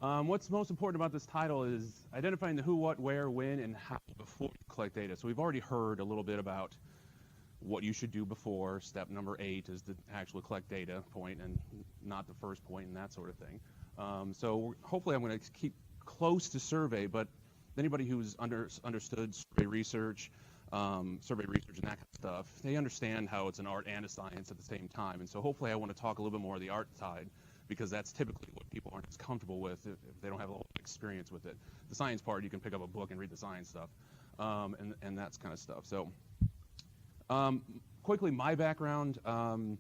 What's most important about this title is identifying the who, what, where, when, and how before you collect data. So we've already heard a little bit about what you should do before. Step number 8 is to actually collect data point and not the first point and that sort of thing. So hopefully I'm going to keep close to survey, but anybody who's understood survey research and that kind of stuff, they understand how it's an art and a science at the same time. And so hopefully I want to talk a little bit more of the art side, because that's typically what people aren't as comfortable with if they don't have a lot of experience with it. The science part, you can pick up a book and read the science stuff, and that kind of stuff. So quickly, my background, the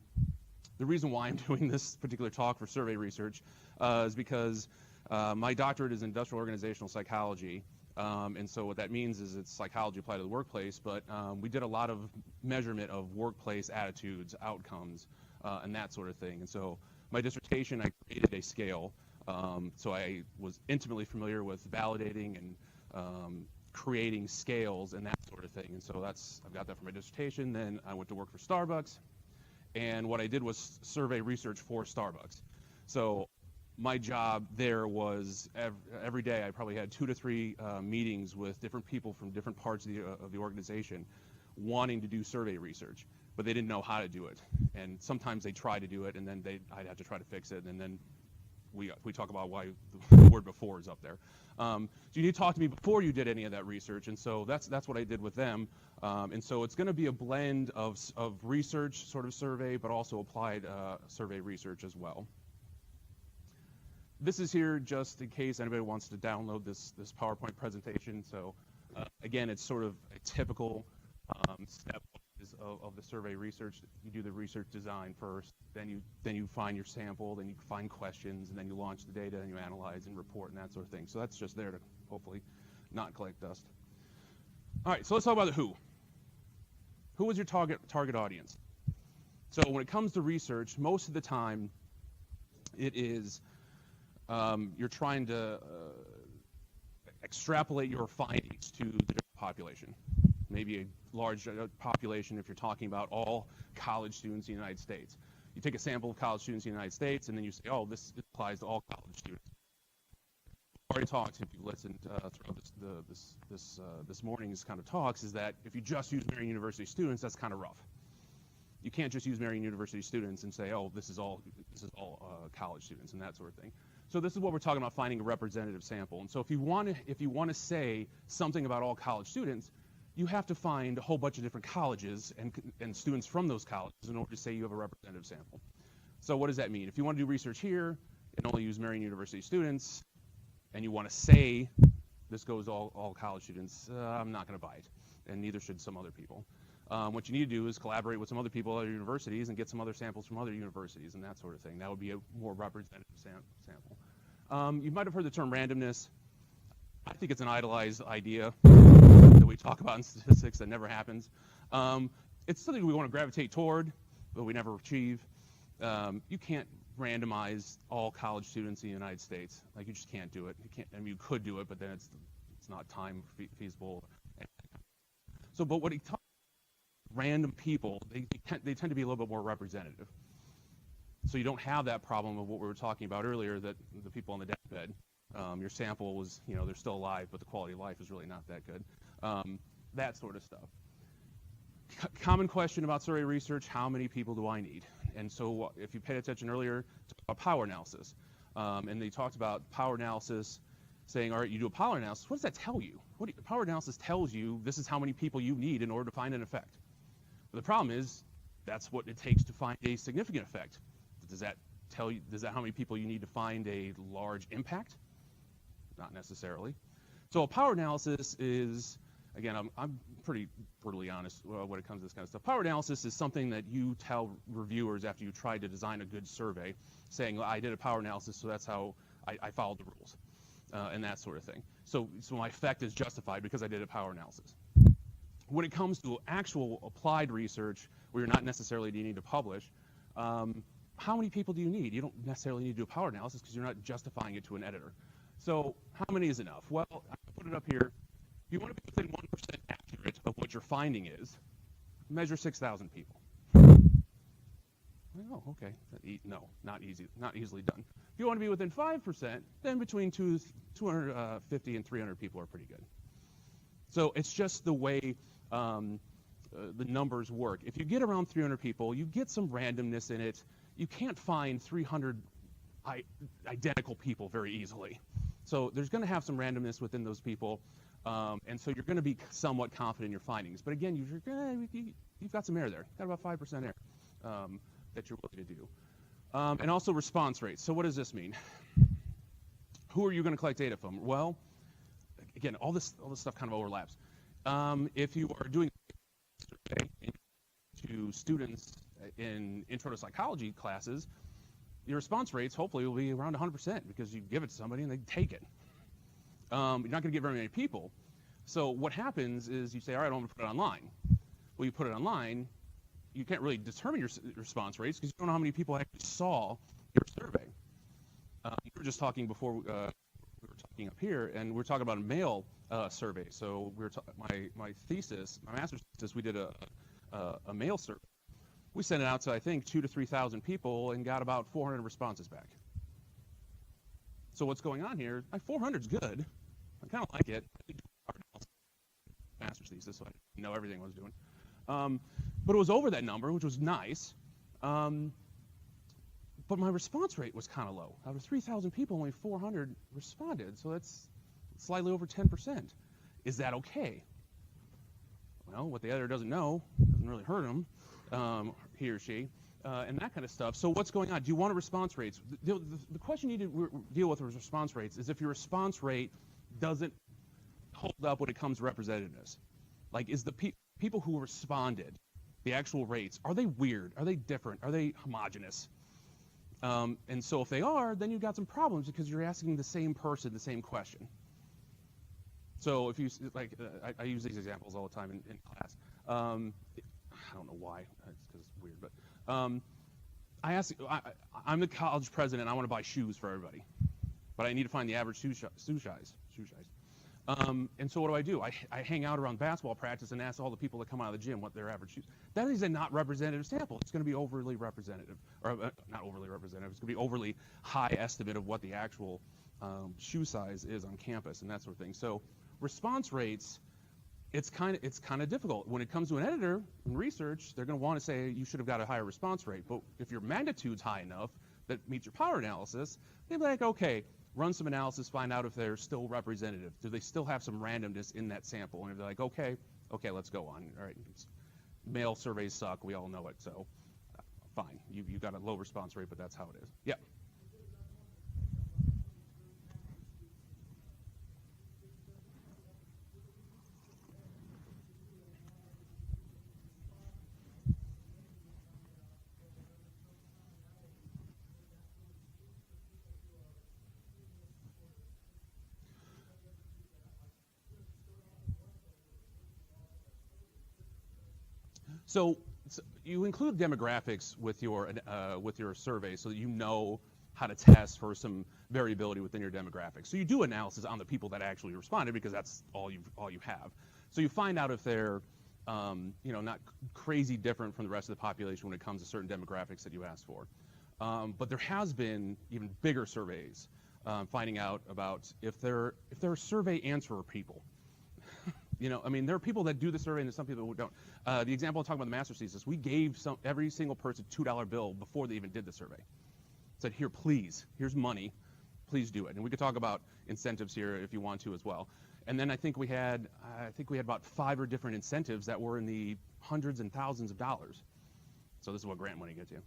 reason why I'm doing this particular talk for survey research is because my doctorate is in industrial organizational psychology. And so what that means is it's psychology applied to the workplace, but we did a lot of measurement of workplace attitudes, outcomes, and that sort of thing. And so my dissertation, I created a scale. So I was intimately familiar with validating and creating scales and that sort of thing. And so I've got that for my dissertation. Then I went to work for Starbucks. And what I did was survey research for Starbucks. So my job there was every day I probably had 2 to 3 meetings with different people from different parts of the organization wanting to do survey research, but they didn't know how to do it. And sometimes they try to do it, and then I'd have to try to fix it, and then we talk about why the word before is up there. So you need to talk to me before you did any of that research, and so that's what I did with them. And so it's going to be a blend of research sort of survey, but also applied survey research as well. This is here just in case anybody wants to download this PowerPoint presentation. So again, it's sort of a typical step of the survey research. You do the research design first, then you find your sample, then you find questions, and then you launch the data and you analyze and report and that sort of thing. So that's just there to hopefully not collect dust. All right, so let's talk about the who. Who is your target audience? So when it comes to research, most of the time it is you're trying to extrapolate your findings to the different population. Maybe a large population if you're talking about all college students in the United States. You take a sample of college students in the United States, and then you say, oh, this applies to all college students. I've already talked, if you've listened throughout this morning's kind of talks, is that if you just use Marian University students, that's kind of rough. You can't just use Marian University students and say, oh, this is all college students and that sort of thing. So this is what we're talking about, finding a representative sample. And so if you want to say something about all college students, you have to find a whole bunch of different colleges and students from those colleges in order to say you have a representative sample. So what does that mean? If you want to do research here and only use Marian University students, and you want to say this goes all college students, I'm not going to buy it, and neither should some other people. What you need to do is collaborate with some other people at other universities and get some other samples from other universities and that sort of thing. That would be a more representative sample. You might have heard the term randomness. I think it's an idolized idea that we talk about in statistics that never happens. It's something we want to gravitate toward, but we never achieve. You can't randomize all college students in the United States. Like, you just can't do it. You can't. I mean, you could do it, but then it's not time feasible. So, but what he talks random people, they tend to be a little bit more representative. So you don't have that problem of what we were talking about earlier, that the people on the deathbed, your sample was, they're still alive, but the quality of life is really not that good. That sort of stuff. Common question about survey research: how many people do I need? And so if you paid attention earlier to power analysis, and they talked about power analysis, saying, all right, you do a power analysis, what does that tell you? Power analysis tells you this is how many people you need in order to find an effect. But the problem is, that's what it takes to find a significant effect. Does that tell you, how many people you need to find a large impact? Not necessarily. So a power analysis is, again, I'm pretty brutally honest when it comes to this kind of stuff. Power analysis is something that you tell reviewers after you try to design a good survey, saying, well, I did a power analysis, so that's how I followed the rules, and that sort of thing. So my effect is justified because I did a power analysis. When it comes to actual applied research, where you're not necessarily needing to publish, how many people do you need? You don't necessarily need to do a power analysis because you're not justifying it to an editor. So how many is enough? Well, I put it up here. If you want to be within 1% accurate of what your finding is, measure 6,000 people. Oh, okay. No, not easy, not easily done. If you want to be within 5%, then between 250 and 300 people are pretty good. So it's just the way the numbers work. If you get around 300 people, you get some randomness in it. You can't find 300 identical people very easily. So there's going to have some randomness within those people. And so you're going to be somewhat confident in your findings. But again, you've got some error there. Got about 5% error that you're willing to do. And also response rates. So what does this mean? Who are you going to collect data from? Well, again, all this stuff kind of overlaps. If you are doing to students in intro to psychology classes, your response rates hopefully will be around 100% because you give it to somebody and they take it. You're not going to get very many people. So what happens is you say, all right, I'm going to put it online. Well, you put it online, you can't really determine your response rates because you don't know how many people actually saw your survey. You were just talking before we were talking up here, and we were talking about a mail survey. So we were my thesis, my master's thesis, we did a mail survey. We sent it out to, I think, 2,000 to 3,000 people and got about 400 responses back. So what's going on here? 400 is good. I kind of like it. Master's thesis, so I didn't know everything I was doing. But it was over that number, which was nice. But my response rate was kind of low. Out of 3,000 people, only 400 responded. So that's slightly over 10%. Is that okay? Well, what the editor doesn't know doesn't really hurt him, he or she, and that kind of stuff. So what's going on? Do you want a response rates? The question you need to deal with response rates is if your response rate doesn't hold up when it comes to representativeness. Like, is the people who responded, the actual rates, are they weird? Are they different? Are they homogenous? And so if they are, then you've got some problems because you're asking the same person the same question. So if you, like, I use these examples all the time in class. I don't know why, it's because it's weird, but I'm the college president, I want to buy shoes for everybody. But I need to find the average shoe size. And so what do? I hang out around basketball practice and ask all the people that come out of the gym what their average shoes. That is a not representative sample. It's going to be overly representative, or not overly representative. It's going to be overly high estimate of what the actual shoe size is on campus and that sort of thing. So response rates, it's kind of difficult. When it comes to an editor in research, they're going to want to say you should have got a higher response rate. But if your magnitude's high enough that meets your power analysis, they'd be like, okay, run some analysis, find out if they're still representative. Do they still have some randomness in that sample? And if they're like, okay, let's go on. All right, mail surveys suck. We all know it. So fine, you got a low response rate, but that's how it is. Yeah. So you include demographics with your survey so that you know how to test for some variability within your demographics. So you do analysis on the people that actually responded because that's all you have. So you find out if they're not crazy different from the rest of the population when it comes to certain demographics that you asked for. But there has been even bigger surveys finding out about if they're survey answerer people. There are people that do the survey and there's some people who don't. The example I'm talking about the master's thesis, we gave every single person a $2 bill before they even did the survey. Said, here, please, here's money, please do it. And we could talk about incentives here if you want to as well. And then I think we had about 5 different incentives that were in the hundreds and thousands of dollars. So this is what grant money gets you.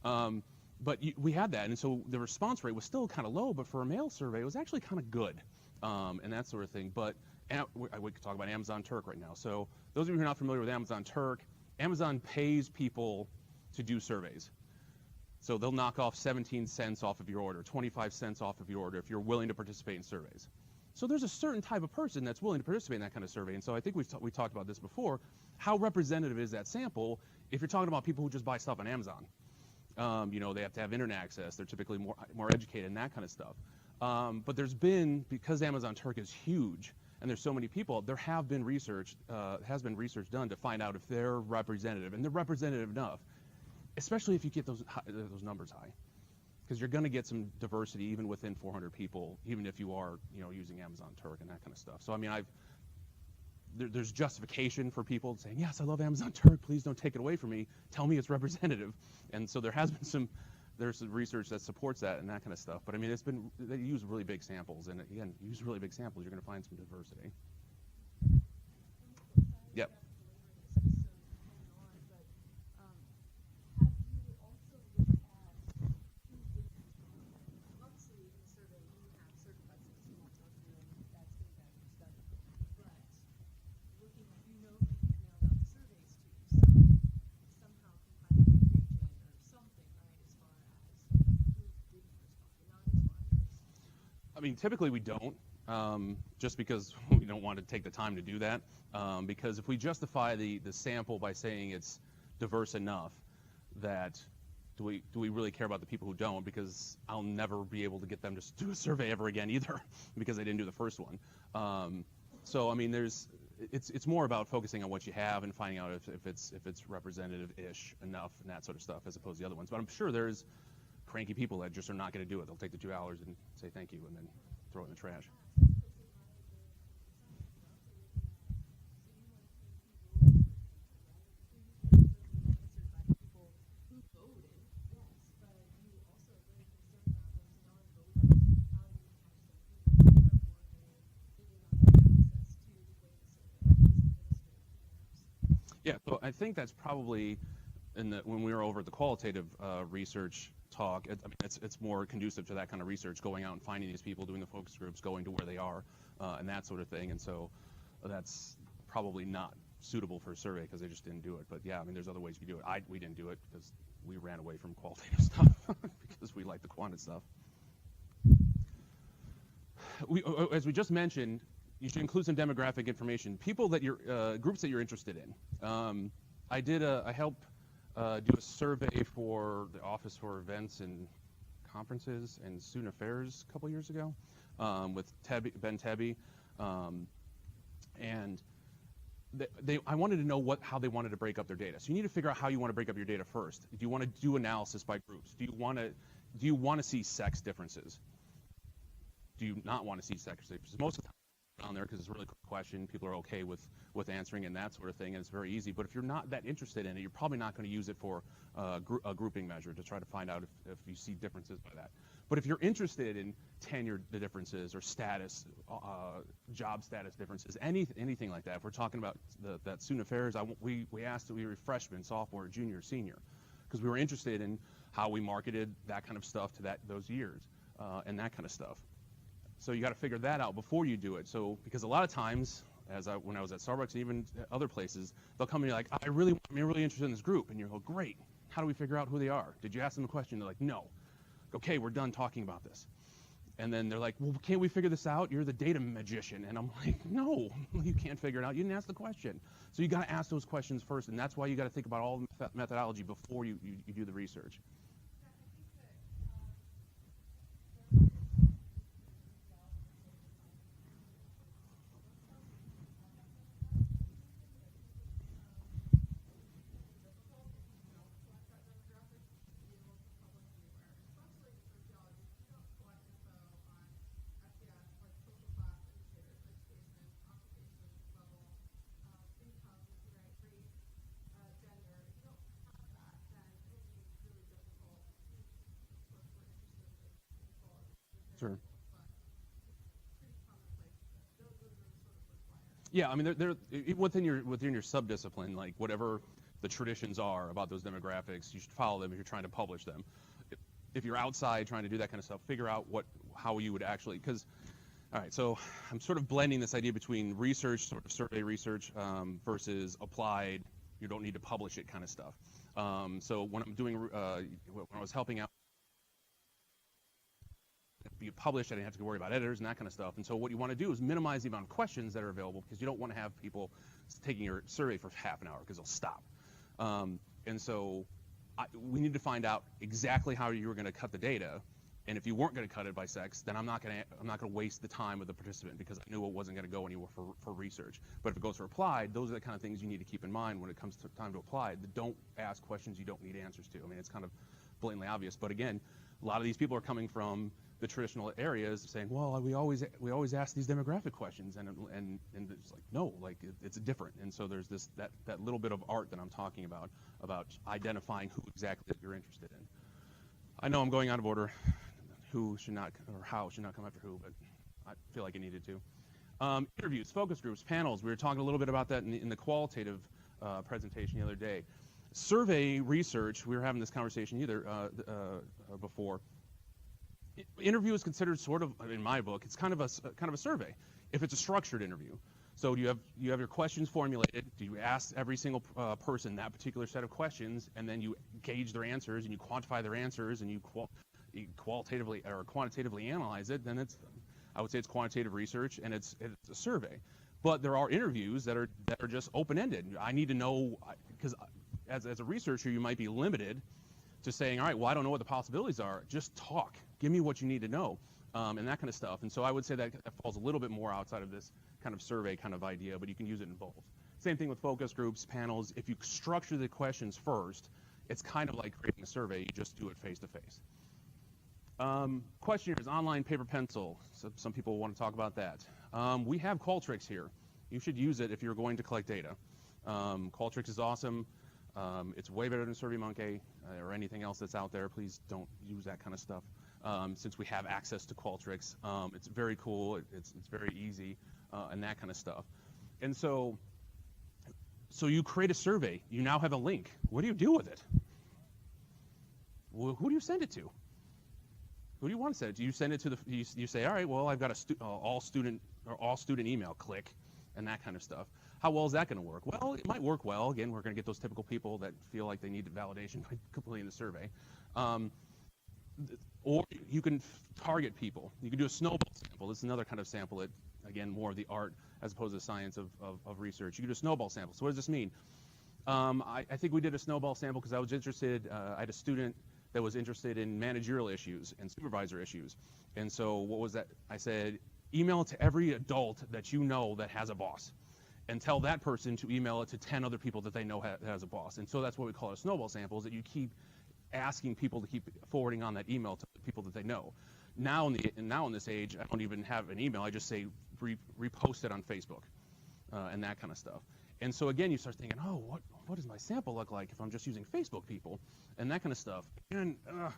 But we had that, and so the response rate was still kind of low, but for a mail survey, it was actually kind of good, and that sort of thing. But we could talk about Amazon Turk right now. So those of you who are not familiar with Amazon Turk, Amazon pays people to do surveys. So they'll knock off 17 cents off of your order, 25 cents off of your order if you're willing to participate in surveys. So there's a certain type of person that's willing to participate in that kind of survey. And so I think we talked about this before. How representative is that sample if you're talking about people who just buy stuff on Amazon? They have to have internet access. They're typically more educated and that kind of stuff. But there's been, because Amazon Turk is huge and there's so many people, there has been research done to find out if they're representative, and they're representative enough. especially if you get those numbers high, because you're going to get some diversity even within 400 people, even if you are using Amazon Turk and that kind of stuff. So I mean, there's justification for people saying, yes, I love Amazon Turk, please don't take it away from me, tell me it's representative. And so there's some research that supports that and that kind of stuff. But I mean, they use really big samples, and again, you use really big samples, you're going to find some diversity. Yep. I mean, typically we don't, just because we don't want to take the time to do that. Because if we justify the sample by saying it's diverse enough, that do we really care about the people who don't? Because I'll never be able to get them to do a survey ever again either, because they didn't do the first one. So I mean, it's more about focusing on what you have and finding out if it's representative-ish enough and that sort of stuff, as opposed to the other ones. But I'm sure there's cranky people that just are not going to do it. They'll take the $2 and say thank you and then throw it in the trash. Yeah, so I think that's probably when we were over at the qualitative research talk. I mean, it's more conducive to that kind of research, going out and finding these people, doing the focus groups, going to where they are, and that sort of thing. And so that's probably not suitable for a survey because they just didn't do it. But yeah, I mean, there's other ways you do it. We didn't do it because we ran away from qualitative stuff because we like the quantitative stuff. As we just mentioned, you should include some demographic information, people that groups that you're interested in. I helped do a survey for the Office for Events and Conferences and Student Affairs a couple years ago with Ben Tebby, and I wanted to know how they wanted to break up their data. So you need to figure out how you want to break up your data first. Do you want to do analysis by groups? Do you want to see sex differences? Do you not want to see sex differences? Most of the time on there because it's a really quick question. People are okay with answering and that sort of thing, and it's very easy. But if you're not that interested in it, you're probably not going to use it for a grouping measure to try to find out if you see differences by that. But if you're interested in tenure differences or status, job status differences, anything like that, if we're talking about that student affairs, we asked that we were freshmen, sophomore, junior, senior, because we were interested in how we marketed that kind of stuff to those years and that kind of stuff. So you got to figure that out before you do it. So because a lot of times, when I was at Starbucks and even other places, they'll come and be like, I'm really interested in this group, and you go, great. How do we figure out who they are? Did you ask them a question? They're like, no. Okay, we're done talking about this. And then they're like, well, can't we figure this out? You're the data magician. And I'm like, no, you can't figure it out. You didn't ask the question. So you got to ask those questions first, and that's why you got to think about all the methodology before you do the research. Sure. Yeah, I mean, they're within your subdiscipline, like whatever the traditions are about those demographics, you should follow them if you're trying to publish them. If you're outside trying to do that kind of stuff, figure out how you would actually, because, all right, so I'm sort of blending this idea between research, sort of survey research, versus applied, you don't need to publish it kind of stuff. So when I'm doing, when I was helping out, be published, I didn't have to worry about editors and that kind of stuff. And so what you want to do is minimize the amount of questions that are available, because you don't want to have people taking your survey for half an hour because they'll stop. And so we need to find out exactly how you're going to cut the data And if you weren't going to cut it by sex, then I'm not going to waste the time of the participant because I knew it wasn't going to go anywhere for research. But if it goes for applied, those are the kind of things you need to keep in mind when it comes to time to apply. Don't ask questions you don't need answers to. I mean, it's kind of blatantly obvious. But again, a lot of these people are coming from the traditional areas saying, well, we always ask these demographic questions, and it's like, no, like it's different. And so there's that little bit of art that I'm talking about identifying who exactly that you're interested in. I know I'm going out of order. Who should not, or how should not come after who, but I feel like it needed to. Interviews, focus groups, panels. We were talking a little bit about that in the qualitative presentation the other day. Survey research, we were having this conversation before. Interview is considered sort of, in my book, it's kind of a survey if it's a structured interview. So you have your questions formulated. Do you ask every single person that particular set of questions, and then you gauge their answers and you quantify their answers and you qualitatively or quantitatively analyze it? Then I would say it's quantitative research and it's a survey. But there are interviews that are just open-ended. I need to know, because as a researcher you might be limited to saying, all right, well, I don't know what the possibilities are. Just talk. Give me what you need to know, and that kind of stuff. And so I would say that falls a little bit more outside of this kind of survey kind of idea, but you can use it in both. Same thing with focus groups, panels. If you structure the questions first, it's kind of like creating a survey. You just do it face-to-face. Questionnaires, online paper pencil. So some people want to talk about that. We have Qualtrics here. You should use it if you're going to collect data. Qualtrics is awesome. It's way better than SurveyMonkey or anything else that's out there. Please don't use that kind of stuff. Since we have access to Qualtrics, it's very cool. It's very easy and that kind of stuff. And so you create a survey. You now have a link. What do you do with it? Well, who do you send it to? Who do you want to send it to? You send it to you say, all right, well, I've got a all student email, click, and that kind of stuff. How well is that going to work? Well, it might work well. Again, we're going to get those typical people that feel like they need validation by completing the survey. Or you can target people. You can do a snowball sample. This is another kind of sample that, again, more of the art as opposed to the science of research. You can do a snowball sample. So what does this mean? I think we did a snowball sample because I was interested. I had a student that was interested in managerial issues and supervisor issues. And so what was that? I said, email it to every adult that you know that has a boss, and tell that person to email it to 10 other people that they know has a boss. And so that's what we call a snowball sample, is that you keep asking people to keep forwarding on that email to people that they know. Now in this age, I don't even have an email. I just say repost it on Facebook and that kind of stuff. And so again, you start thinking, oh, what does my sample look like if I'm just using Facebook people and that kind of stuff? And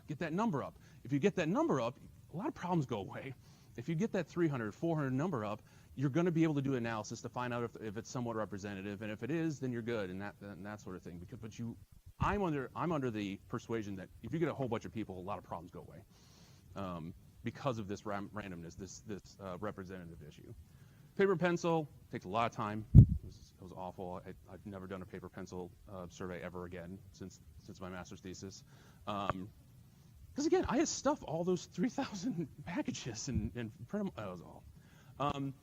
get that number up. If you get that number up, a lot of problems go away. If you get that 300, 400 number up, you're going to be able to do analysis to find out if it's somewhat representative, and if it is, then you're good, and that sort of thing. I'm under the persuasion that if you get a whole bunch of people, a lot of problems go away because of this randomness, this representative issue. Paper pencil takes a lot of time. It was awful. I've never done a paper pencil survey ever again since my master's thesis. Because again, I had to stuff all those 3,000 packages and print them. That was all.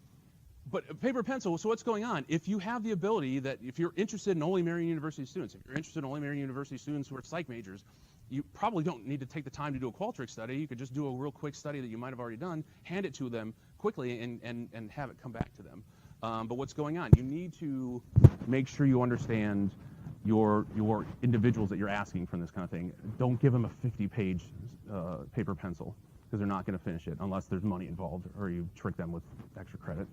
But paper pencil, so what's going on? If you have the ability that if you're interested in only Marian University students, if you're interested in only Marian University students who are psych majors, you probably don't need to take the time to do a Qualtrics study. You could just do a real quick study that you might have already done, hand it to them quickly, and have it come back to them. But what's going on? You need to make sure you understand your individuals that you're asking from this kind of thing. Don't give them a 50-page paper pencil, because they're not going to finish it unless there's money involved or you trick them with extra credit.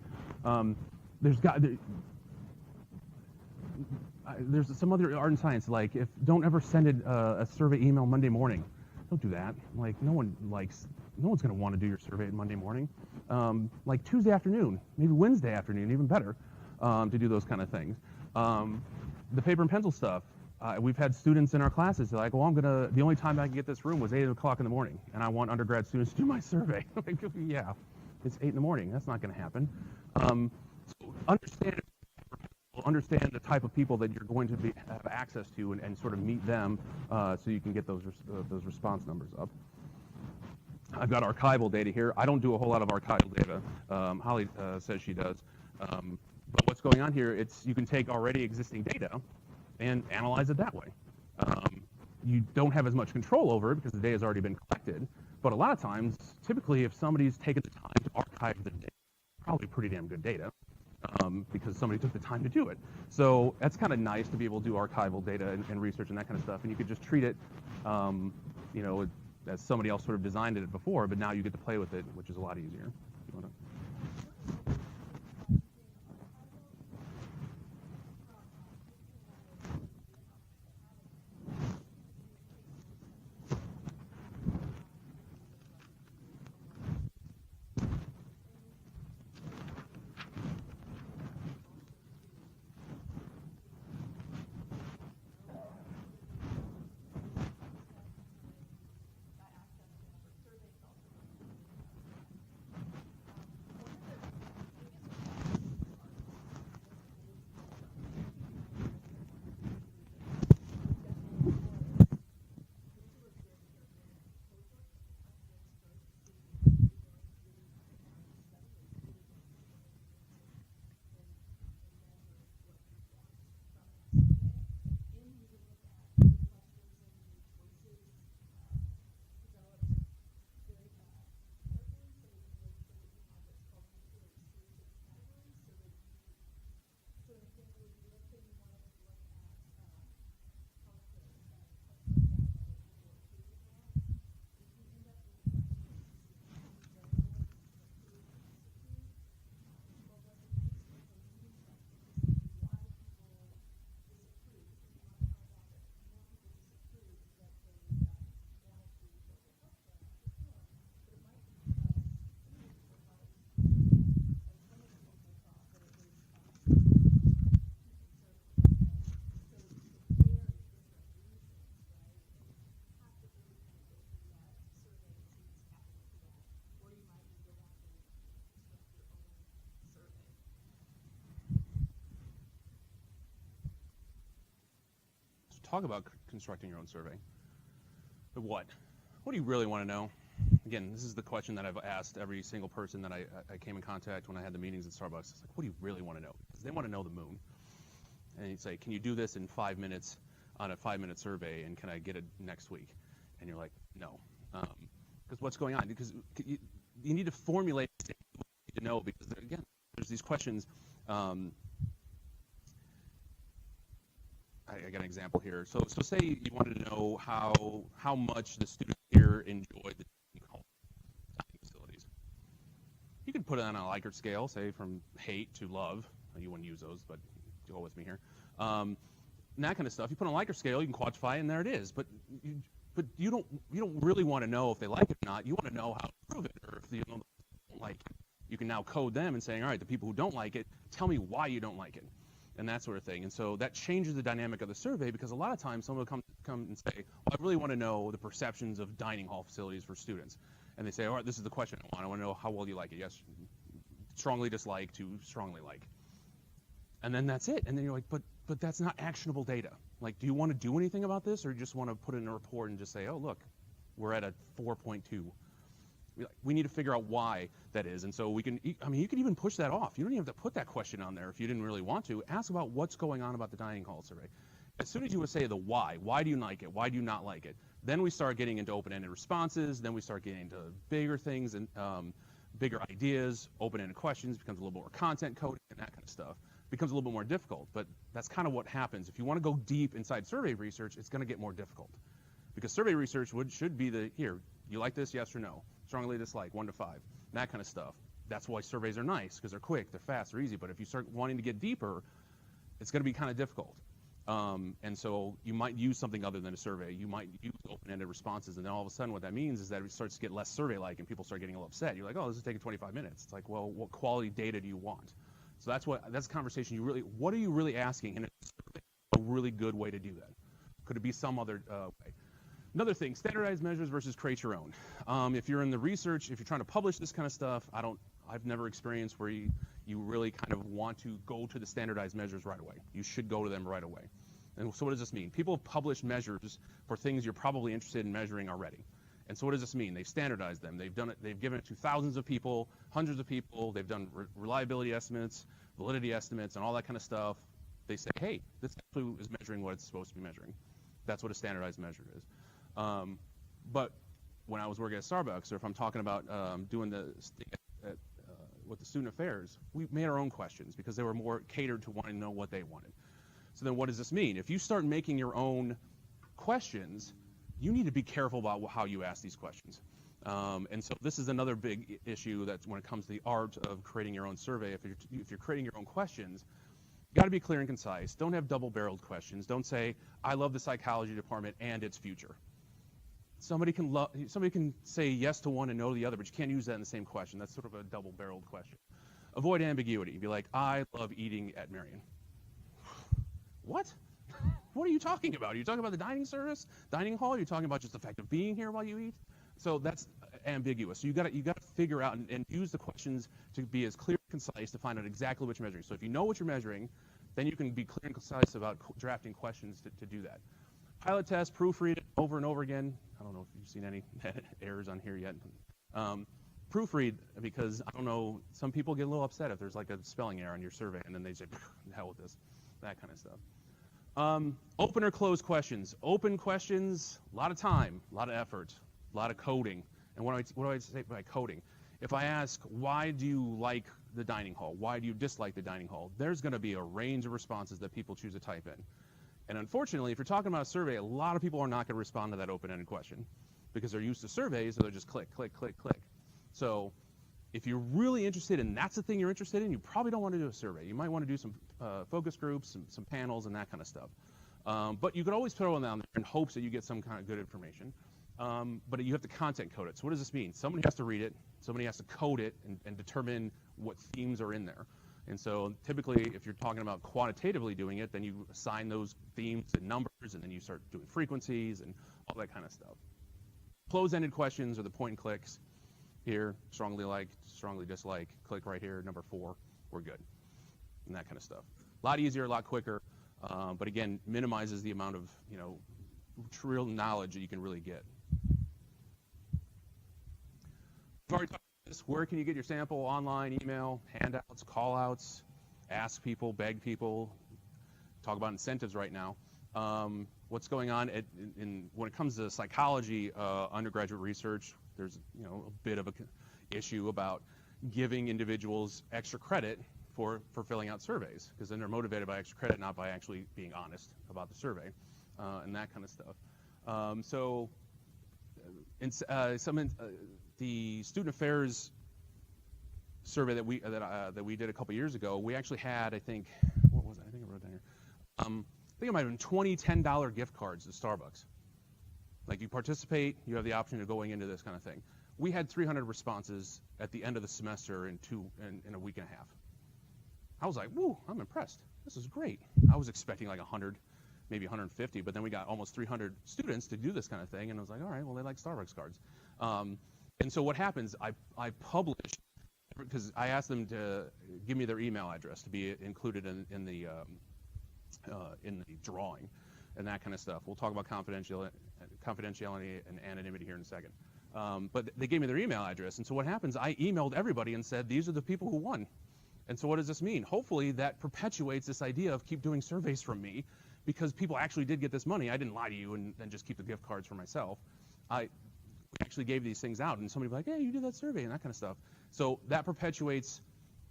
There's some other art and science, like don't ever send a survey email Monday morning. Don't do that. Like no one's going to want to do your survey at Monday morning. Like Tuesday afternoon, maybe Wednesday afternoon, even better, to do those kind of things. The paper and pencil stuff. We've had students in our classes like, well, the only time I can get this room was 8 o'clock in the morning, and I want undergrad students to do my survey. Like, yeah, it's 8 in the morning. That's not going to happen. So understand the type of people that you're going to have access to, and sort of meet them, so you can get those response numbers up. I've got archival data here. I don't do a whole lot of archival data. Holly says she does. But what's going on here? You can take already existing data and analyze it that way. You don't have as much control over it because the data has already been collected, But a lot of times, typically, if somebody's taken the time to archive the data, probably pretty damn good data, because somebody took the time to do it. So that's kind of nice to be able to do archival data and research and that kind of stuff. And you could just treat it, you know, as somebody else sort of designed it before, but now you get to play with it, which is a lot easier. You wanna... Talk about constructing your own survey. But what? What do you really want to know? Again, this is the question that I've asked every single person that I came in contact when I had the meetings at Starbucks. It's like, what do you really want to know? Because they want to know the moon. And you'd say, can you do this in 5 minutes on a 5-minute survey, and can I get it next week? And you're like, no. Because what's going on? Because you need to formulate what you need to know, because again, there's these questions. I got an example here. So say you wanted to know how much the students here enjoy the dining facilities. You could put it on a Likert scale, say from hate to love. You wouldn't use those, but go with me here. And that kind of stuff. You put on a Likert scale, you can quantify it, and there it is. But you don't really want to know if they like it or not. You want to know how to prove it, or if you don't like it. You can now code them and saying, all right, the people who don't like it, tell me why you don't like it. And that sort of thing. And so that changes the dynamic of the survey, because a lot of times someone will come and say, well, I really want to know the perceptions of dining hall facilities for students. And they say, all right, this is the question I want. I want to know how well you like it. Yes, strongly dislike to strongly like. And then that's it. And then you're like, but that's not actionable data. Like, do you want to do anything about this, or you just want to put it in a report and just say, oh, look, we're at a 4.2. We need to figure out why that is. And so we can, I mean, you can even push that off. You don't even have to put that question on there if you didn't really want to. Ask about what's going on about the dining hall survey. As soon as you would say the why do you like it? Why do you not like it? Then we start getting into open-ended responses. Then we start getting into bigger things and bigger ideas. Open-ended questions becomes a little more content coding and that kind of stuff. Becomes a little bit more difficult, but that's kind of what happens. If you want to go deep inside survey research, it's going to get more difficult. Because survey research should be the, here, you like this, yes or no? Strongly dislike, 1 to 5, that kind of stuff. That's why surveys are nice, because they're quick, they're fast, they're easy. But if you start wanting to get deeper, it's going to be kind of difficult. And so you might use something other than a survey. You might use open-ended responses, and then all of a sudden what that means is that it starts to get less survey-like, and people start getting a little upset. You're like, oh, this is taking 25 minutes. It's like, well, what quality data do you want? So that's a conversation what are you really asking? And it's a really good way to do that. Could it be some other way? Another thing, standardized measures versus create your own. If you're in the research, if you're trying to publish this kind of stuff, I've never experienced where you really kind of want to go to the standardized measures right away. You should go to them right away. And so what does this mean? People have published measures for things you're probably interested in measuring already. And so what does this mean? They've standardized them. They've done it. They've given it to thousands of people, hundreds of people. They've done reliability estimates, validity estimates, and all that kind of stuff. They say, hey, this actually is measuring what it's supposed to be measuring. That's what a standardized measure is. But when I was working at Starbucks, or if I'm talking about doing the with the student affairs, we made our own questions because they were more catered to wanting to know what they wanted. So then what does this mean? If you start making your own questions, you need to be careful about how you ask these questions. And so this is another big issue that's when it comes to the art of creating your own survey. If you're creating your own questions, you got to be clear and concise. Don't have double-barreled questions. Don't say, I love the psychology department and its future. Somebody can say yes to one and no to the other, but you can't use that in the same question. That's sort of a double-barreled question. Avoid ambiguity. Be like, I love eating at Marion. What? What are you talking about? Are you talking about the dining hall? Are you talking about just the fact of being here while you eat? So that's ambiguous. So you got to figure out and use the questions to be as clear and concise to find out exactly what you're measuring. So if you know what you're measuring, then you can be clear and concise about drafting questions to do that. Pilot test, proofread it over and over again. I don't know if you've seen any errors on here yet. Proofread, because I don't know, some people get a little upset if there's like a spelling error on your survey, and then they say, the hell with this, that kind of stuff. Open or closed questions. Open questions, a lot of time, a lot of effort, a lot of coding. And what do I say by coding? If I ask, why do you like the dining hall? Why do you dislike the dining hall? There's going to be a range of responses that people choose to type in. And unfortunately, if you're talking about a survey, a lot of people are not going to respond to that open-ended question because they're used to surveys, so they're just click, click, click, click. So if you're really interested and that's the thing you're interested in, you probably don't want to do a survey. You might want to do some focus groups, some panels, and that kind of stuff. But you could always throw them down there in hopes that you get some kind of good information. But you have to content code it. So what does this mean? Somebody has to read it. Somebody has to code it and determine what themes are in there. And so typically, if you're talking about quantitatively doing it, then you assign those themes and numbers, and then you start doing frequencies and all that kind of stuff. Close-ended questions are the point and clicks. Here, strongly like, strongly dislike, click right here, number 4, we're good, and that kind of stuff. A lot easier, a lot quicker, but again, minimizes the amount of real knowledge that you can really get. We've already talked about this. Where can you get your sample? Online, email, handouts, call-outs, ask people, beg people. Talk about incentives right now. What's going on when it comes to psychology undergraduate research? There's a bit of an issue about giving individuals extra credit for filling out surveys, because then they're motivated by extra credit, not by actually being honest about the survey, and that kind of stuff. The student affairs survey that we did a couple years ago, we actually had, I think, what was it? I think I wrote it down here. I think it might have been 20 $10 gift cards to Starbucks. Like, you participate, you have the option of going into this kind of thing. We had 300 responses at the end of the semester in a week and a half. I was like, woo, I'm impressed. This is great. I was expecting like 100, maybe 150, but then we got almost 300 students to do this kind of thing, and I was like, all right, well, they like Starbucks cards. And so what happens, I published, because I asked them to give me their email address to be included in the drawing and that kind of stuff. We'll talk about confidentiality and anonymity here in a second. But they gave me their email address, and so what happens, I emailed everybody and said, these are the people who won. And so what does this mean? Hopefully that perpetuates this idea of keep doing surveys from me, because people actually did get this money. I didn't lie to you and then just keep the gift cards for myself. I actually gave these things out, and somebody would be like, hey, you did that survey and that kind of stuff. So that perpetuates.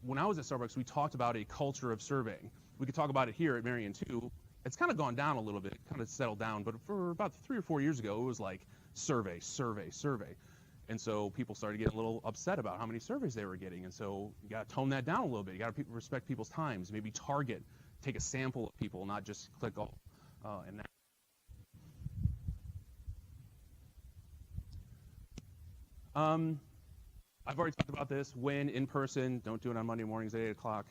When I was at Starbucks, we talked about a culture of surveying. We could talk about it here at Marion too. It's kind of gone down a little bit, kind of settled down, but for about 3 or 4 years ago, it was like survey, survey, survey. And so people started getting a little upset about how many surveys they were getting. And so you got to tone that down a little bit. You got to respect people's times, maybe target, take a sample of people, not just click all. And that. I've already talked about this. When in person, don't do it on Monday mornings at 8 o'clock.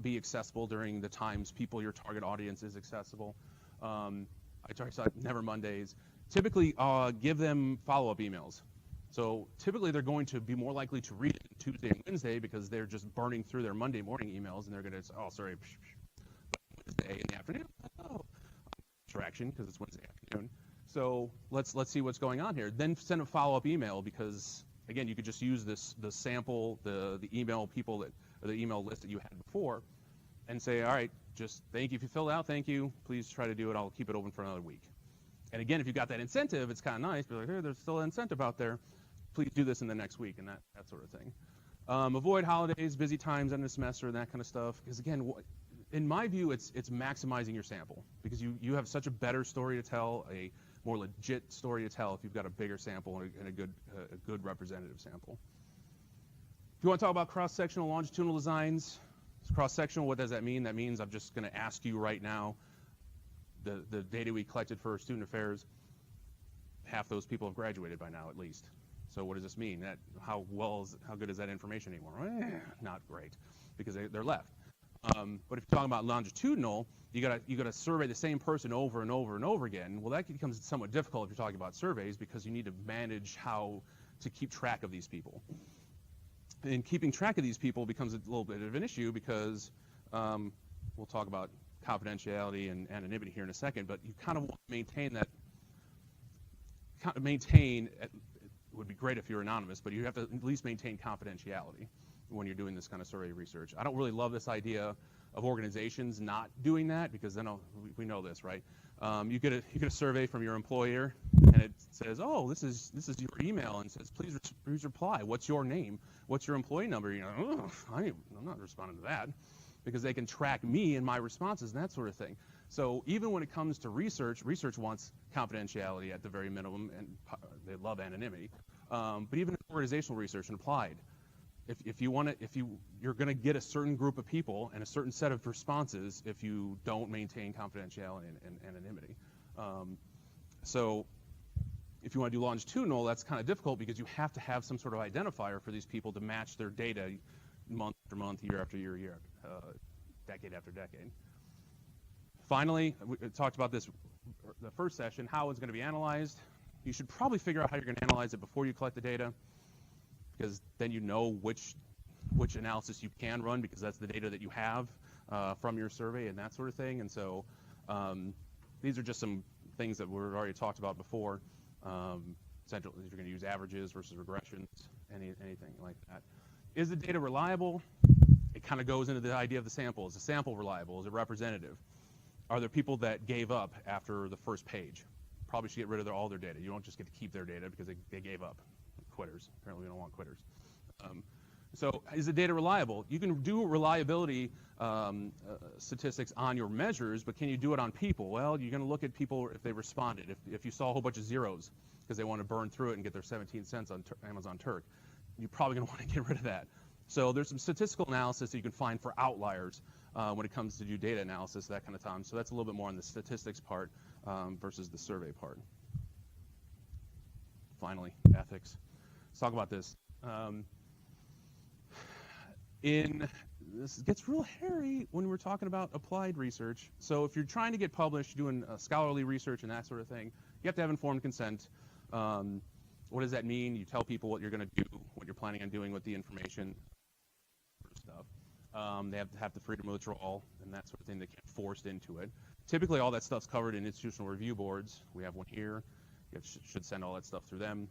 Be accessible during the times your target audience is accessible. I talked about never Mondays. Typically, give them follow-up emails. So typically, they're going to be more likely to read it Tuesday and Wednesday because they're just burning through their Monday morning emails, and they're going to say, oh, sorry, Wednesday in the afternoon. Oh, distraction because it's Wednesday afternoon. So let's see what's going on here. Then send a follow-up email because, again, you could just use the sample, the email people or the email list that you had before, and say, all right, just thank you if you filled out, thank you. Please try to do it. I'll keep it open for another week. And again, if you've got that incentive, it's kind of nice. Be like, hey, there's still an incentive out there. Please do this in the next week, and that sort of thing. Avoid holidays, busy times end of the semester, and that kind of stuff. Because again, in my view, it's maximizing your sample, because you have such a better story to tell, a more legit story to tell if you've got a bigger sample and a good representative sample. If you want to talk about cross-sectional longitudinal designs, cross-sectional, what does that mean? That means I'm just going to ask you right now, the data we collected for student affairs, half those people have graduated by now at least. So what does this mean? That how good is that information anymore? Not great, because they're left. But if you're talking about longitudinal, you gotta survey the same person over and over and over again. Well, that becomes somewhat difficult if you're talking about surveys, because you need to manage how to keep track of these people. And keeping track of these people becomes a little bit of an issue, because we'll talk about confidentiality and anonymity here in a second, but you kind of want to maintain that. It would be great if you're anonymous, but you have to at least maintain confidentiality when you're doing this kind of survey research. I don't really love this idea of organizations not doing that, because then we know this, right? You get a survey from your employer, and it says, oh, this is your email, and it says, please reply. What's your name? What's your employee number? You know, I'm not responding to that, because they can track me and my responses and that sort of thing. So even when it comes to research wants confidentiality at the very minimum, and they love anonymity. But even in organizational research and applied, if you're going to get a certain group of people and a certain set of responses if you don't maintain confidentiality and anonymity. So if you want to do longitudinal, that's kind of difficult, because you have to have some sort of identifier for these people to match their data month after month, year after year, decade after decade. Finally, we talked about this the first session, how it's going to be analyzed. You should probably figure out how you're going to analyze it before you collect the data, because then you know which analysis you can run, because that's the data that you have from your survey and that sort of thing. And so these are just some things that we've already talked about before. Essentially, you're going to use averages versus regressions, anything like that. Is the data reliable? It kind of goes into the idea of the sample. Is the sample reliable? Is it representative? Are there people that gave up after the first page? Probably should get rid of all their data. You don't just get to keep their data because they gave up. Quitters. Apparently we don't want quitters. So is the data reliable? You can do reliability statistics on your measures, but can you do it on people? Well, you're going to look at people if they responded. If you saw a whole bunch of zeros because they want to burn through it and get their 17 cents on Amazon Turk, you're probably going to want to get rid of that. So there's some statistical analysis that you can find for outliers when it comes to do data analysis, that kind of time. So that's a little bit more on the statistics part versus the survey part. Finally, ethics. Let's talk about this. This gets real hairy when we're talking about applied research. So if you're trying to get published, doing scholarly research and that sort of thing, you have to have informed consent. What does that mean? You tell people what you're going to do, what you're planning on doing with the information, stuff. They have to have the freedom of withdrawal and that sort of thing. They can't forced into it. Typically, all that stuff's covered in institutional review boards. We have one here. You should send all that stuff through them.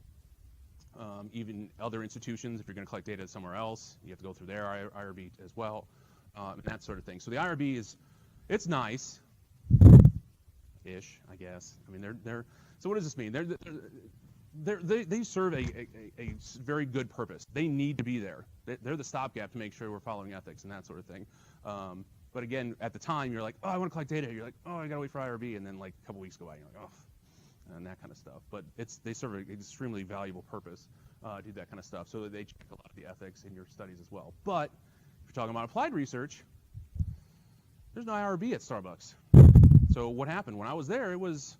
Even other institutions, if you're going to collect data somewhere else, you have to go through their IRB as well, and that sort of thing. So the IRB it's nice-ish, I guess. I mean, so what does this mean? They serve a very good purpose. They need to be there. They're the stopgap to make sure we're following ethics and that sort of thing. But again, at the time, you're like, oh, I want to collect data. You're like, oh, I got to wait for IRB, and then like a couple weeks go by, and you're like, oh. And that kind of stuff. But they serve an extremely valuable purpose to do that kind of stuff. So they check a lot of the ethics in your studies as well. But if you're talking about applied research, there's no IRB at Starbucks. So what happened? When I was there, it was,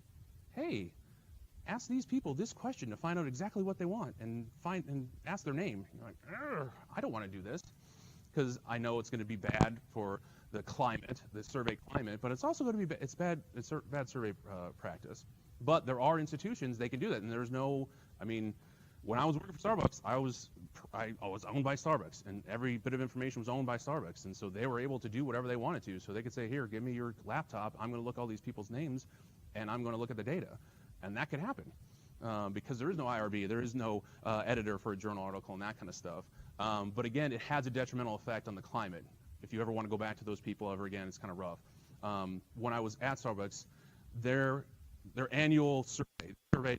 hey, ask these people this question to find out exactly what they want and ask their name. You're like, I don't want to do this, because I know it's going to be bad for the climate, the survey climate, but it's also going to be it's bad survey practice. But there are institutions they can do that, and there's no. I mean, when I was working for Starbucks, I was owned by Starbucks, and every bit of information was owned by Starbucks, and so they were able to do whatever they wanted to. So they could say, here, give me your laptop. I'm going to look all these people's names, and I'm going to look at the data, and that could happen because there is no IRB, there is no editor for a journal article and that kind of stuff. But again, it has a detrimental effect on the climate. If you ever want to go back to those people ever again, it's kind of rough. When I was at Starbucks, their their annual survey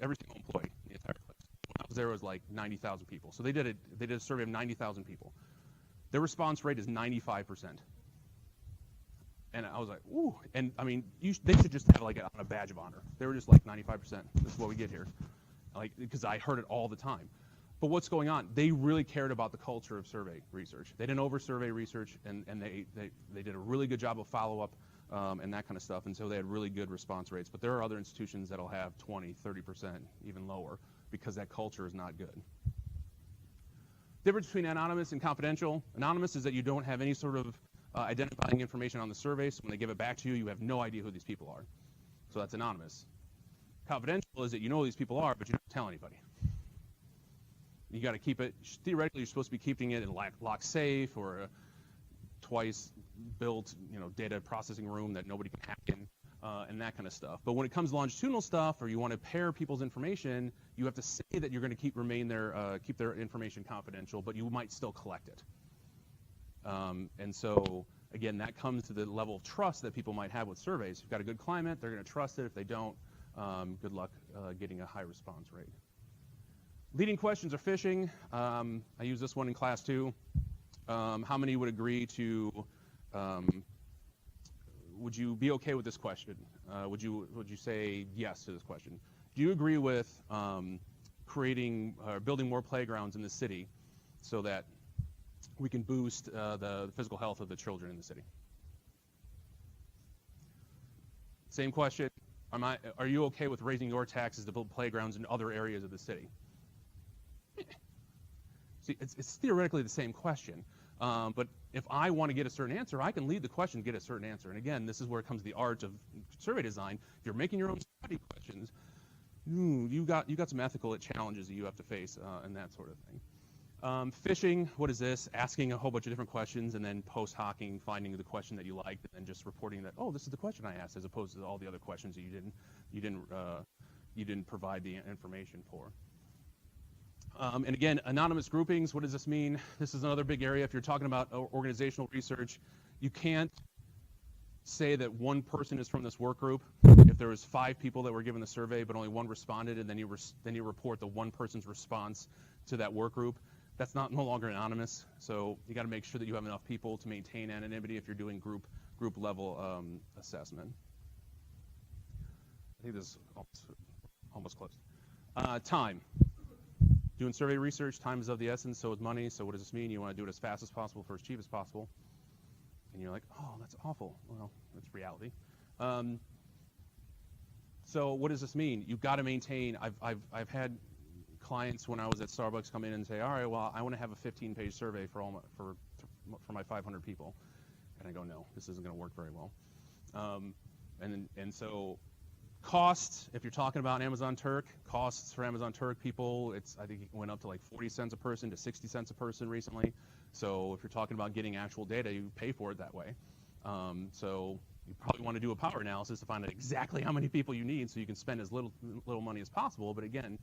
every single employee in the entire place. When I was there, it was like 90,000 people. So they did a survey of 90,000 people. Their response rate is 95%. And I was like, ooh. And I mean, they should just have like on a badge of honor. They were just like 95%. This is what we get here. Like, because I heard it all the time. But what's going on? They really cared about the culture of survey research. They didn't over-survey research, and they did a really good job of follow-up and that kind of stuff. And so they had really good response rates. But there are other institutions that'll have 20, 30%, even lower, because that culture is not good. Difference between anonymous and confidential. Anonymous is that you don't have any sort of identifying information on the survey, so when they give it back to you, you have no idea who these people are. So that's anonymous. Confidential is that you know who these people are, but you don't tell anybody. You got to keep it, theoretically, you're supposed to be keeping it in lock safe or a twice built, data processing room that nobody can hack in, and that kind of stuff. But when it comes to longitudinal stuff, or you want to pair people's information, you have to say that you're going to keep their information confidential, but you might still collect it. And so, again, that comes to the level of trust that people might have with surveys. If you've got a good climate, they're going to trust it. If they don't, good luck getting a high response rate. Leading questions are phishing. I use this one in class too. How many would agree to, would you be okay with this question? Would you say yes to this question? Do you agree with creating or building more playgrounds in the city so that we can boost the physical health of the children in the city? Same question. Are you okay with raising your taxes to build playgrounds in other areas of the city? See, it's theoretically the same question, but if I want to get a certain answer, I can lead the question to get a certain answer. And again, this is where it comes to the art of survey design. If you're making your own study questions, you got some ethical challenges that you have to face and that sort of thing. Phishing, what is this? Asking a whole bunch of different questions and then post-hocking, finding the question that you liked, and then just reporting that, oh, this is the question I asked, as opposed to all the other questions that you didn't provide the information for. And again, anonymous groupings, what does this mean? This is another big area. If you're talking about organizational research, you can't say that one person is from this work group. If there was 5 people that were given the survey, but only 1 responded, and then you report the one person's response to that work group, that's no longer anonymous. So you got to make sure that you have enough people to maintain anonymity if you're doing group level assessment. I think this is almost close. Time. Doing survey research, time is of the essence, so is money. So what does this mean? You want to do it as fast as possible for as cheap as possible. And you're like, oh, that's awful. Well, that's reality. So what does this mean? You've got to maintain. I've had clients when I was at Starbucks come in and say, all right, well, I want to have a 15-page survey for my 500 people. And I go, no, this isn't going to work very well. And so costs, if you're talking about Amazon Turk, costs for Amazon Turk people, I think it went up to like 40 cents a person to 60 cents a person recently. So if you're talking about getting actual data, you pay for it that way. So you probably want to do a power analysis to find out exactly how many people you need so you can spend as little money as possible. But again,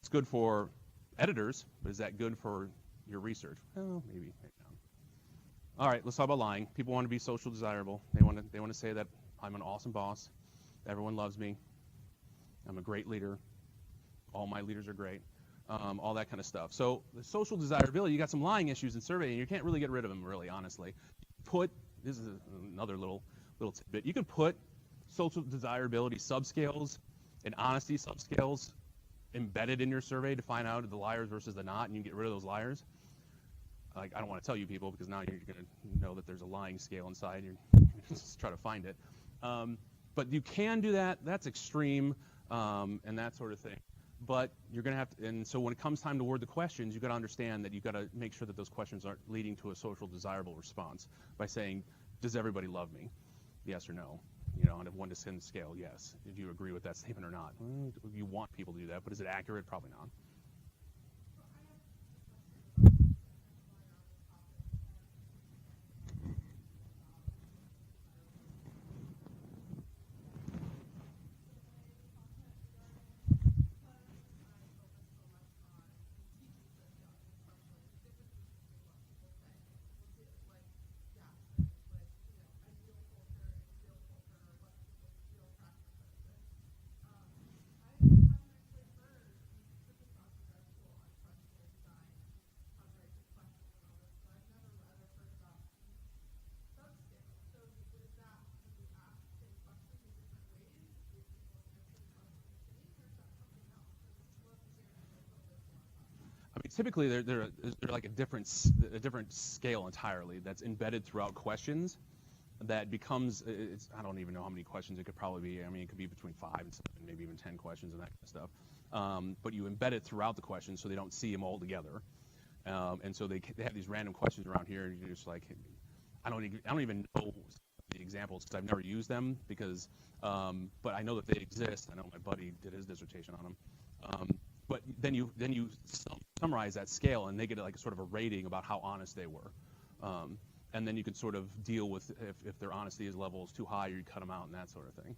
it's good for editors, but is that good for your research? Well, maybe not. All right, let's talk about lying. People want to be social desirable. They want to say that I'm an awesome boss. Everyone loves me. I'm a great leader. All my leaders are great. All that kind of stuff. So the social desirability, you got some lying issues in surveying. You can't really get rid of them, really, honestly. This is another little tidbit. You can put social desirability subscales and honesty subscales embedded in your survey to find out the liars versus the not, and you can get rid of those liars. Like, I don't want to tell you people because now you're going to know that there's a lying scale inside. You're just try to find it. But you can do that. That's extreme and that sort of thing. But you're going to have to, and so when it comes time to word the questions, you've got to understand that you've got to make sure that those questions aren't leading to a social desirable response by saying, does everybody love me? Yes or no? On a 1 to 10 scale, yes. Do you agree with that statement or not? Well, you want people to do that, but is it accurate? Probably not. typically they're like a different scale entirely that's embedded throughout questions that becomes, I don't even know how many questions it could probably be. I mean, it could be between 5 and 7, maybe even 10 questions and that kind of stuff. But you embed it throughout the questions so they don't see them all together. And so they have these random questions around here, and you're just like, I don't even know the examples because I've never used them because, but I know that they exist. I know my buddy did his dissertation on them. But then you summarize that scale, and they get like sort of a rating about how honest they were. And then you can sort of deal with if their honesty level is too high, or you cut them out and that sort of thing.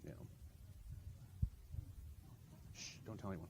You know. Shh, don't tell anyone.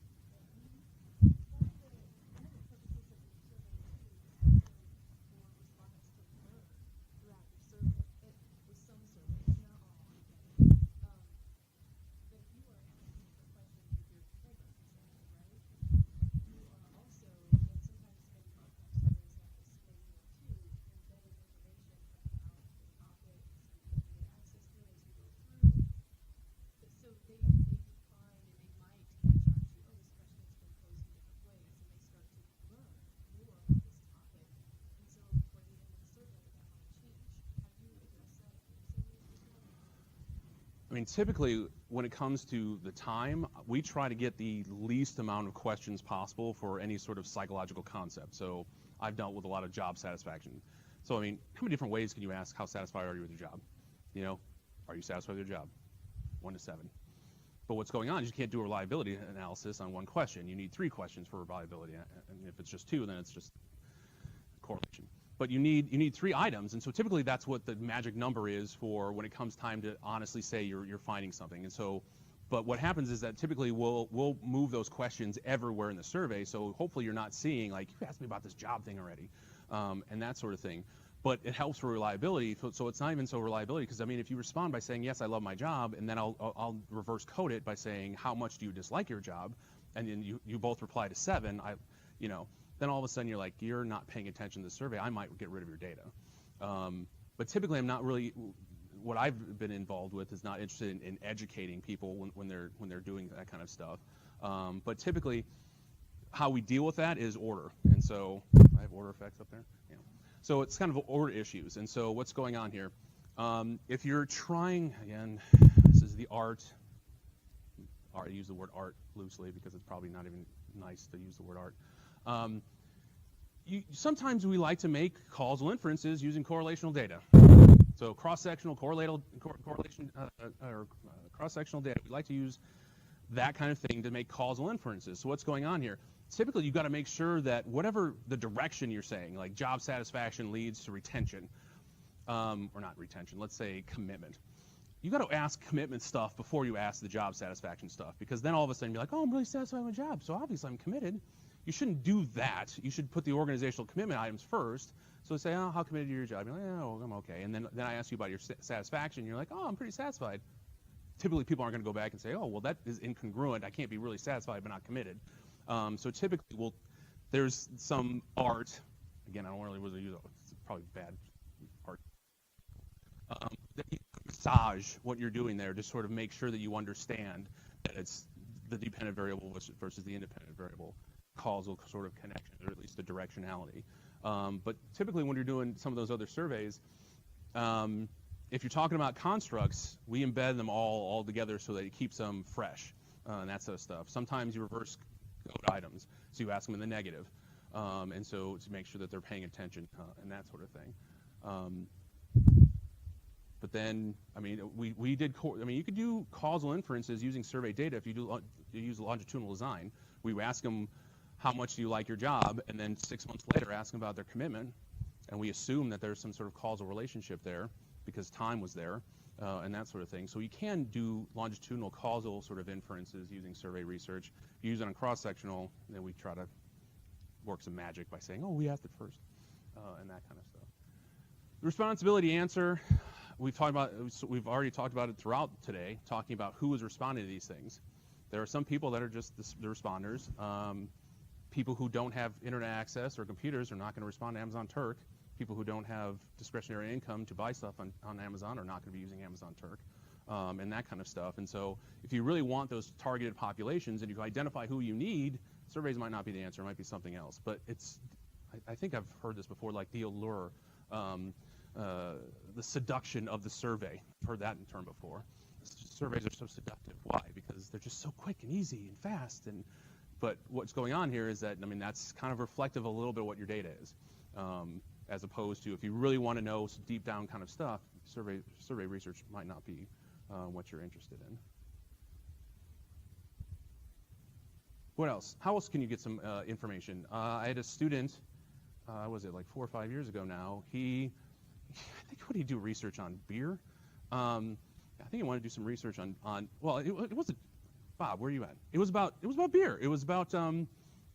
I mean, typically, when it comes to the time, we try to get the least amount of questions possible for any sort of psychological concept. So I've dealt with a lot of job satisfaction. So, I mean, how many different ways can you ask how satisfied are you with your job? You know, are you satisfied with your job? 1 to 7. But what's going on is you can't do a reliability analysis on one question. You need 3 questions for reliability. And if it's just 2, then it's just correlation. But you need 3 items, and so typically that's what the magic number is for when it comes time to honestly say you're finding something. And so, but what happens is that typically we'll move those questions everywhere in the survey. So hopefully you're not seeing like, you asked me about this job thing already, and that sort of thing. But it helps for reliability. So it's not even so reliability, because I mean, if you respond by saying yes, I love my job, and then I'll reverse code it by saying how much do you dislike your job, and then you both reply to 7, then all of a sudden you're like, you're not paying attention to the survey, I might get rid of your data. But typically I'm not really, what I've been involved with is not interested in educating people when they're doing that kind of stuff. But typically how we deal with that is order. And so, I have order effects up there? Yeah. So it's kind of order issues. And so what's going on here? If you're trying, again, this is the art. I use the word art loosely because it's probably not even nice to use the word art. Sometimes we like to make causal inferences using correlational data. So cross-sectional correlation or cross-sectional data. We like to use that kind of thing to make causal inferences. So what's going on here? Typically, you've got to make sure that whatever the direction you're saying, like job satisfaction leads to retention, or not retention, let's say commitment. You got to ask commitment stuff before you ask the job satisfaction stuff, because then all of a sudden you're like, oh, I'm really satisfied with my job, so obviously I'm committed. You shouldn't do that. You should put the organizational commitment items first. So say, oh, how committed to your job? You're like, oh, I'm okay. And then I ask you about your satisfaction. You're like, oh, I'm pretty satisfied. Typically, people aren't going to go back and say, oh, well, that is incongruent. I can't be really satisfied but not committed. So typically, there's some art. Again, I don't really use it. It's probably bad art. That you massage what you're doing there to sort of make sure that you understand that it's the dependent variable versus the independent variable causal sort of connection, or at least the directionality. But typically when you're doing some of those other surveys, if you're talking about constructs, we embed them all together so that it keeps them fresh, and that sort of stuff. Sometimes you reverse code items, so you ask them in the negative, and so to make sure that they're paying attention and that sort of thing. But then, I mean, you could do causal inferences using survey data if you use longitudinal design. We ask them, how much do you like your job? And then 6 months later, ask them about their commitment. And we assume that there's some sort of causal relationship there because time was there and that sort of thing. So you can do longitudinal causal sort of inferences using survey research. If you use it on cross-sectional, then we try to work some magic by saying, oh, we asked it first, and that kind of stuff. The responsibility answer, we've already talked about it throughout today, talking about who is responding to these things. There are some people that are just the responders. People who don't have internet access or computers are not going to respond to Amazon Turk. People who don't have discretionary income to buy stuff on Amazon are not going to be using Amazon Turk, and that kind of stuff. And so if you really want those targeted populations and you identify who you need Surveys might not be the answer, it might be something else, but I think I've heard this before, like the allure, the seduction of the survey. I've heard that term before. Surveys are so seductive. Why? Because they're just so quick and easy and fast. But what's going on here is that, I mean, that's kind of reflective of a little bit of what your data is, as opposed to if you really want to know deep down kind of stuff, survey research might not be what you're interested in. What else? How else can you get some information? I had a student, was it like 4 or 5 years ago now? I think, what did he do research on? Beer? I think he wanted to do some research on well, it wasn't, Bob, where are you at? It was about beer. It was about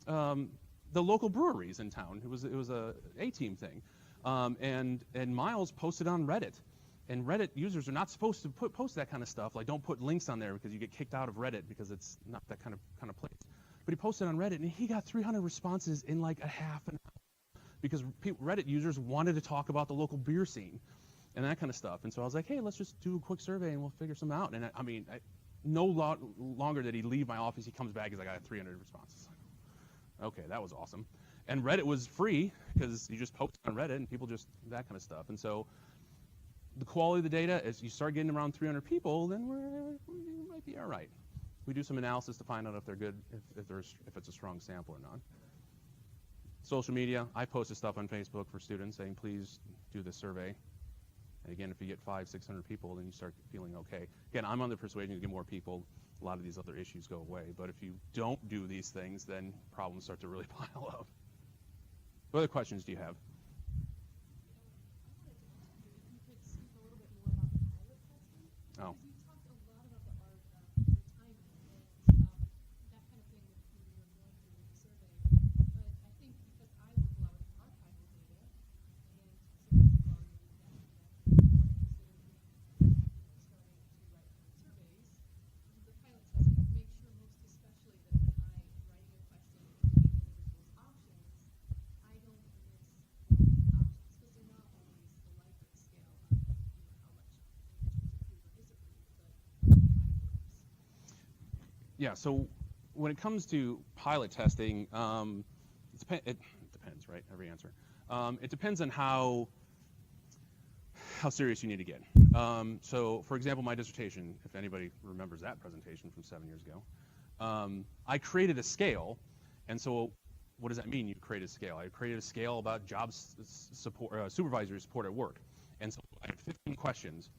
the local breweries in town. It was a A-team thing. And Miles posted on Reddit. And Reddit users are not supposed to post that kind of stuff. Like, don't put links on there because you get kicked out of Reddit because it's not that kind of place. But he posted on Reddit and he got 300 responses in like a half an hour because Reddit users wanted to talk about the local beer scene and that kind of stuff. And so I was like, hey, let's just do a quick survey and we'll figure something out. And I mean, no longer did he leave my office. He comes back, he's like, I got 300 responses. Okay, that was awesome. And Reddit was free because you just post on Reddit and people just, that kind of stuff. And so the quality of the data, as you start getting around 300 people, then we might be all right. We do some analysis to find out if they're good, if it's a strong sample or not. Social media, I posted stuff on Facebook for students saying, please do this survey. And again, if you get 500, 600 people, then you start feeling okay. Again, I'm on the persuasion to get more people, a lot of these other issues go away. But if you don't do these things, then problems start to really pile up. What other questions do you have? Oh. Yeah, so when it comes to pilot testing, it depends, right? Every answer. It depends on how serious you need to get. So, for example, my dissertation, if anybody remembers that presentation from 7 years ago, I created a scale, and so what does that mean? You create a scale. I created a scale about supervisory support at work, and so I had 15 questions.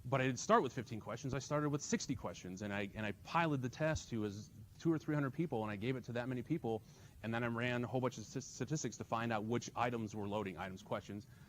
But I didn't start with 15 questions. I started with 60 questions, and I piloted the test to 200 or 300 people, and I gave it to that many people, and then I ran a whole bunch of statistics to find out which items were loading,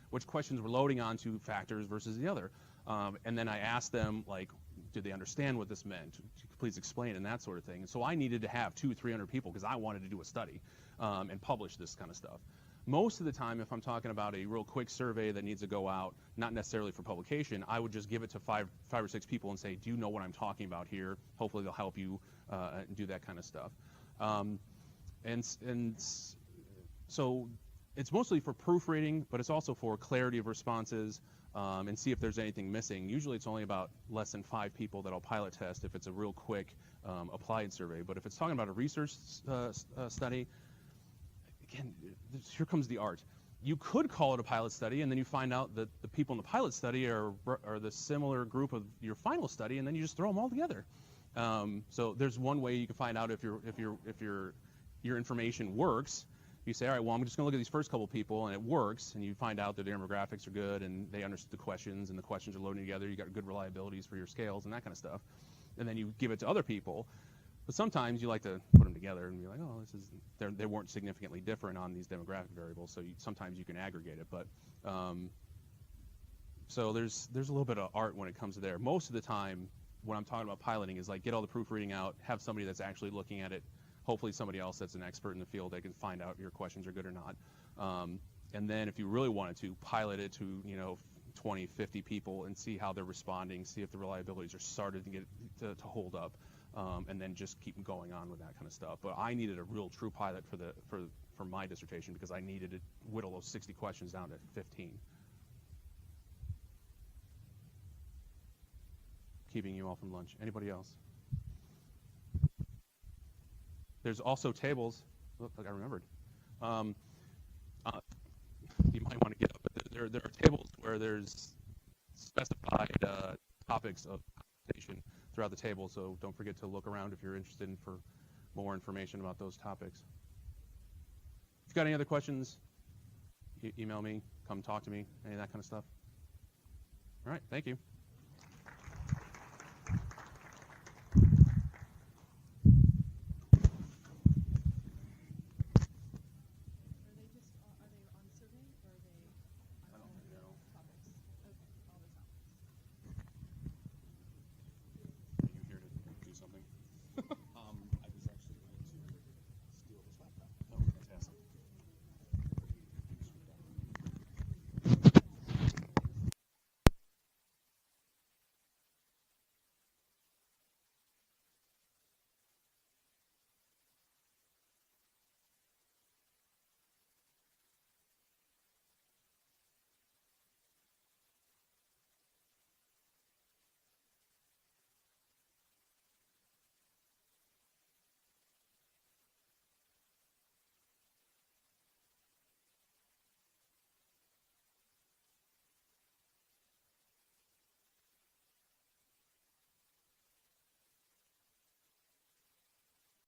which questions were loading onto factors versus the other. And then I asked them, like, did they understand what this meant? Please explain, and that sort of thing. And so I needed to have 200 or 300 people because I wanted to do a study and publish this kind of stuff. Most of the time, if I'm talking about a real quick survey that needs to go out, not necessarily for publication, I would just give it to five or six people and say, do you know what I'm talking about here? Hopefully they'll help you do that kind of stuff. And so it's mostly for proofreading, but it's also for clarity of responses and see if there's anything missing. Usually it's only about less than 5 people that I'll pilot test if it's a real quick applied survey. But if it's talking about a research study, again, here comes the art. You could call it a pilot study, and then you find out that the people in the pilot study are the similar group of your final study, and then you just throw them all together. So there's one way you can find out if your information works. You say, all right, well, I'm just going to look at these first couple people, and it works, and you find out that their demographics are good, and they understood the questions, and the questions are loading together. You got good reliabilities for your scales and that kind of stuff, and then you give it to other people. But sometimes you like to put them together and be like, oh, they weren't significantly different on these demographic variables, so sometimes you can aggregate it. But so there's a little bit of art when it comes to there. Most of the time, when I'm talking about piloting is like get all the proofreading out, have somebody that's actually looking at it, hopefully somebody else that's an expert in the field that can find out if your questions are good or not. And then if you really wanted to, pilot it to 20, 50 people and see how they're responding, see if the reliabilities are started to get to hold up. And then just keep going on with that kind of stuff. But I needed a real true pilot for my dissertation because I needed to whittle those 60 questions down to 15. Keeping you all from lunch. Anybody else? There's also tables. Look, like I remembered. Um, you might want to get up, but there are tables where there's specified topics of conversation throughout the table. So don't forget to look around if you're interested in for more information about those topics. If you've got any other questions, email me, come talk to me, any of that kind of stuff. All right, thank you.